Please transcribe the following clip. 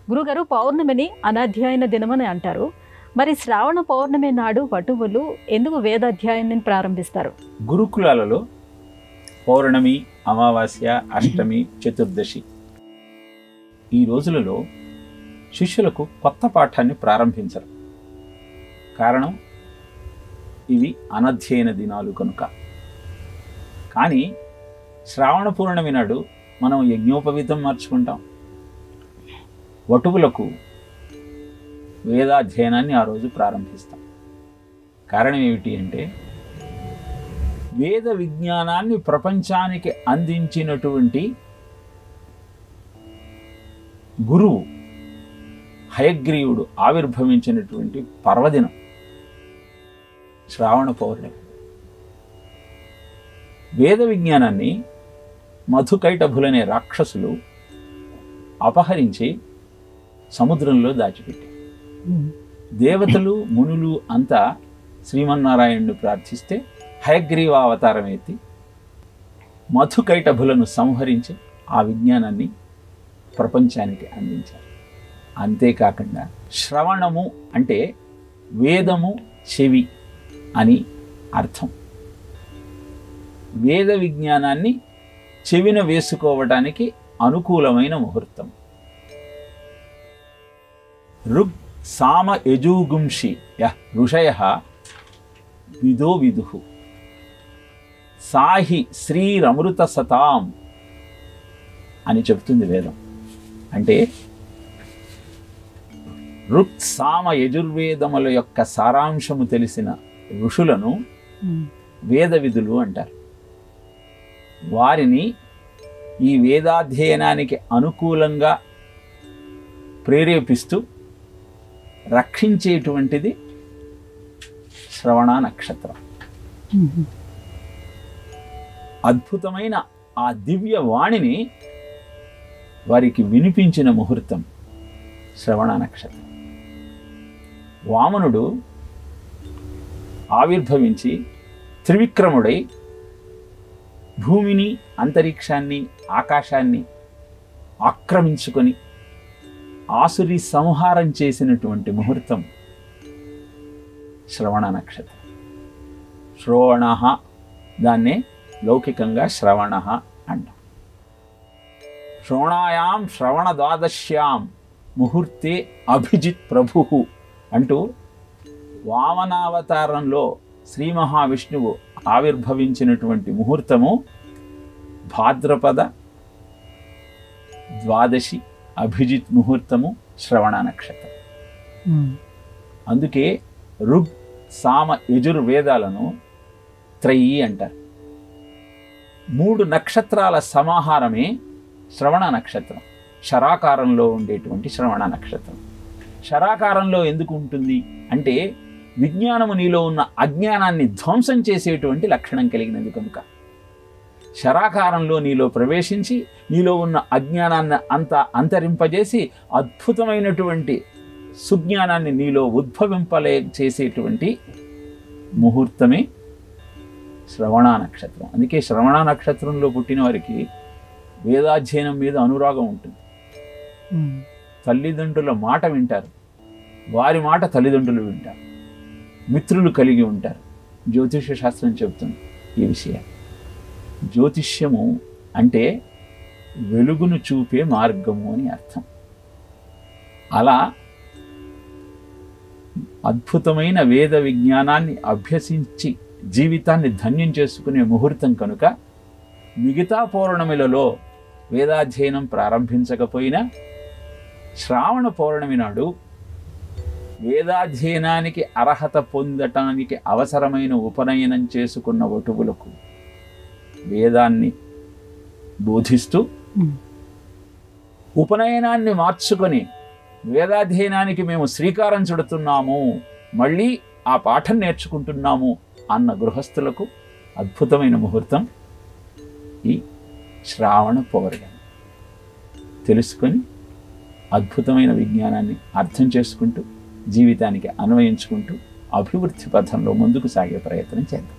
గురుగారు, పౌర్ణమిని అనాధ్యాయన దినమని అంటారు. మరి శ్రావణ పౌర్ణమి నాడు వటువులు ఎందుకు వేదాధ్యాయాన్ని ప్రారంభిస్తారు? గురుకులాలలో పౌర్ణమి, అమావాస్య, అష్టమి, చతుర్దశి ఈ రోజులలో శిష్యులకు కొత్త పాఠాన్ని ప్రారంభించరు. కారణం, ఇవి అనధ్యయన దినాలు కనుక. కానీ శ్రావణ పౌర్ణమి నాడు మనం యజ్ఞోపవీతం మార్చుకుంటాం. వటువులకు వేదాధ్యయనాన్ని ఆ రోజు ప్రారంభిస్తాం. కారణం ఏమిటి అంటే, వేద విజ్ఞానాన్ని ప్రపంచానికి అందించినటువంటి గురువు హయగ్రీవుడు ఆవిర్భవించినటువంటి పర్వదినం శ్రావణ పౌర్ణమి. వేద విజ్ఞానాన్ని మధుకైటభులనే రాక్షసులు అపహరించి సముద్రంలో దాచిపెట్టారు. దేవతలు, మునులు అంతా శ్రీమన్నారాయణుని ప్రార్థిస్తే హయగ్రీవ అవతారం ఎత్తి మధుకైటభులను సంహరించి ఆ విజ్ఞానాన్ని ప్రపంచానికి అందించారు. అంతేకాకుండా శ్రవణము అంటే వేదము చెవి అని అర్థం. వేద విజ్ఞానాన్ని చెవిన వేసుకోవడానికి అనుకూలమైన ముహూర్తం. ఋగ్ సామ యజూగుంషి ఋషయ విదో విదుః సాహి శ్రీరమృత సతాం అని చెప్తుంది వేదం. అంటే ఋక్ సామ యజుర్వేదముల యొక్క సారాంశము తెలిసిన ఋషులను వేద విధులు అంటారు. వారిని ఈ వేదాధ్యయనానికి అనుకూలంగా ప్రేరేపిస్తూ రక్షించేటువంటిది శ్రవణ నక్షత్రం. అద్భుతమైన ఆ దివ్య వాణిని వారికి వినిపించిన ముహూర్తం శ్రవణ నక్షత్రం. వామనుడు ఆవిర్భవించి త్రివిక్రముడై భూమిని, అంతరిక్షాన్ని, ఆకాశాన్ని ఆక్రమించుకొని ఆసురి సంహారం చేసినటువంటి ముహూర్తం శ్రవణ నక్షత్రం. శ్రోణ, దాన్నే లౌకికంగా శ్రవణ అంటాం. శ్రోణాయాం శ్రవణ ద్వాదశ్యాం ముహూర్తే అభిజిత్ ప్రభు అంటూ వామనావతారంలో శ్రీ మహావిష్ణువు ఆవిర్భవించినటువంటి ముహూర్తము భాద్రపద ద్వాదశి అభిజిత్ ముహూర్తము శ్రవణ నక్షత్రం. అందుకే ఋగ్ సామ యజుర్వేదాలను త్రయీ అంటారు. 3 నక్షత్రాల సమాహారమే శ్రవణ నక్షత్రం. శరాకారంలో ఉండేటువంటి శ్రవణ నక్షత్రం. శరాకారంలో ఎందుకు ఉంటుంది అంటే, విజ్ఞానము నీలో ఉన్న అజ్ఞానాన్ని ధ్వంసం చేసేటువంటి లక్షణం కలిగినది కనుక. శరాకారంలో నీలో ప్రవేశించి నీలో ఉన్న అజ్ఞానాన్ని అంతా అంతరింపజేసి అద్భుతమైనటువంటి సుజ్ఞానాన్ని నీలో ఉద్భవింపలే చేసేటువంటి ముహూర్తమే శ్రవణ నక్షత్రం. అందుకే శ్రవణ నక్షత్రంలో పుట్టిన వారికి వేదాధ్యయనం మీద అనురాగం ఉంటుంది. తల్లిదండ్రుల మాట వింటారు, వారి మాట తల్లిదండ్రులు వింటారు, మిత్రులు కలిగి ఉంటారు. జ్యోతిష్య శాస్త్రం చెబుతుంది ఈ విషయాన్ని. జ్యోతిష్యము అంటే వెలుగును చూపే మార్గము అని అర్థం. అలా అద్భుతమైన వేద విజ్ఞానాన్ని అభ్యసించి జీవితాన్ని ధన్యం చేసుకునే ముహూర్తం కనుక మిగతా పౌర్ణమిలలో వేదాధ్యయనం ప్రారంభించకపోయినా శ్రావణ పౌర్ణమి నాడు వేదాధ్యయనానికి అర్హత పొందటానికి అవసరమైన ఉపనయనం చేసుకున్న వటువులకు వేదాన్ని బోధిస్తూ ఉపనయనాన్ని మార్చుకొని వేదాధ్యయనానికి మేము శ్రీకారం చుడుతున్నాము, మళ్ళీ ఆ పాఠం నేర్చుకుంటున్నాము అన్న గృహస్థులకు అద్భుతమైన ముహూర్తం ఈ శ్రావణ పౌర్ణమి. తెలుసుకొని అద్భుతమైన విజ్ఞానాన్ని అర్థం చేసుకుంటూ జీవితానికి అన్వయించుకుంటూ అభివృద్ధి పథంలో ముందుకు సాగే ప్రయత్నం చేద్దాం.